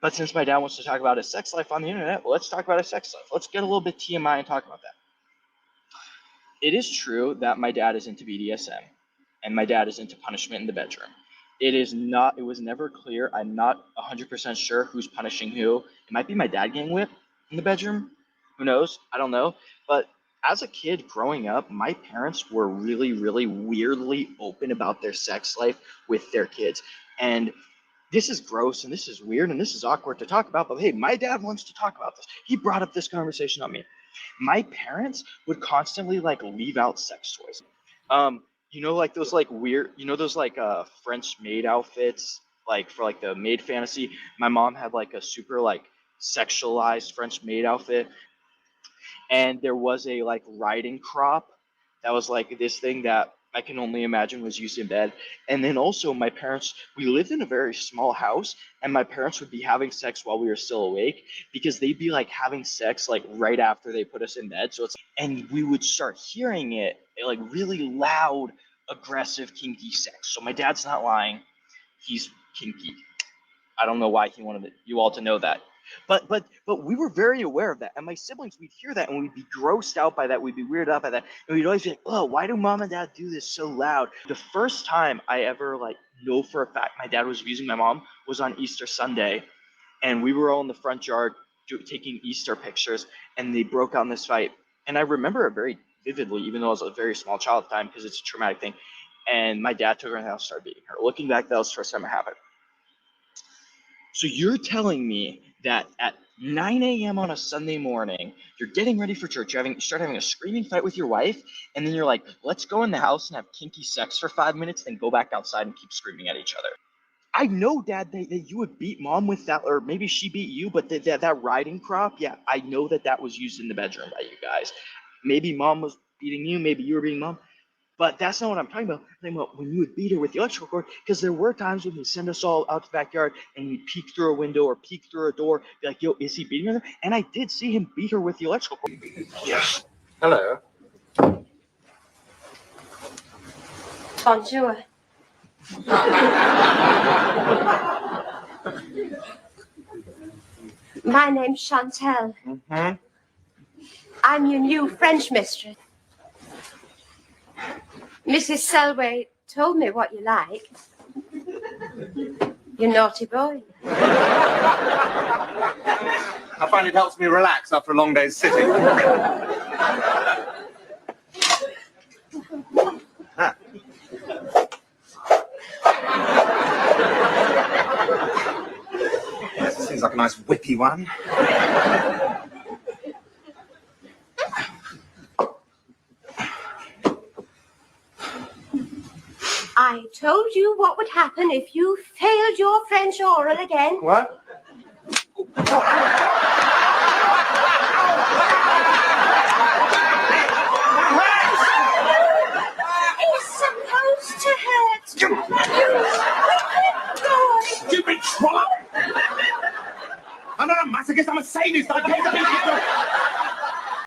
But since my dad wants to talk about his sex life on the internet, well, let's talk about his sex life. Let's get a little bit TMI and talk about that. It is true that my dad is into BDSM, and my dad is into punishment in the bedroom. It was never clear. I'm not 100% sure who's punishing who. It might be my dad getting whipped in the bedroom. Who knows? I don't know. But as a kid growing up, my parents were really, really weirdly open about their sex life with their kids. And this is gross and this is weird and this is awkward to talk about, but hey, my dad wants to talk about this. He brought up this conversation on me. My parents would constantly like leave out sex toys. Like those like weird, those like French maid outfits, like for like the maid fantasy. My mom had like a super like sexualized French maid outfit, and there was a like riding crop that was like this thing that I can only imagine was used in bed. And then also we lived in a very small house, and my parents would be having sex while we were still awake because they'd be like having sex like right after they put us in bed. And we would start hearing it like really loud, aggressive, kinky sex. So my dad's not lying. He's kinky. I don't know why he wanted you all to know that. But we were very aware of that. And my siblings, we'd hear that and we'd be grossed out by that. We'd be weirded out by that. And we'd always be like, oh, why do mom and dad do this so loud? The first time I ever like know for a fact my dad was abusing my mom was on Easter Sunday. And we were all in the front yard taking Easter pictures, and they broke out in this fight. And I remember it very vividly, even though I was a very small child at the time, because it's a traumatic thing. And my dad took her in the house and started beating her. Looking back, that was the first time it happened. So you're telling me that at 9 a.m. on a Sunday morning, you're getting ready for church, you start having a screaming fight with your wife, and then you're like, let's go in the house and have kinky sex for 5 minutes, then go back outside and keep screaming at each other. I know, Dad, that you would beat Mom with that, or maybe she beat you, but that riding crop, yeah, I know that was used in the bedroom by you guys. Maybe Mom was beating you, maybe you were beating Mom. But that's not what I'm talking about. I'm talking about when you would beat her with the electrical cord, because there were times when he'd send us all out to the backyard and we'd peek through a window or peek through a door, be like, yo, is he beating her? And I did see him beat her with the electrical cord. Yes. Hello. Bonjour. My name's Chantal. Mm-hmm. I'm your new French mistress. Mrs. Selway told me what you like. You naughty boy. I find it helps me relax after a long day's sitting. Yes, it seems like a nice whippy one. I told you what would happen if you failed your French oral again. What? It's supposed to hurt. You wicked boy. Stupid trollop! I'm not a masochist, I'm a sadist. I came to be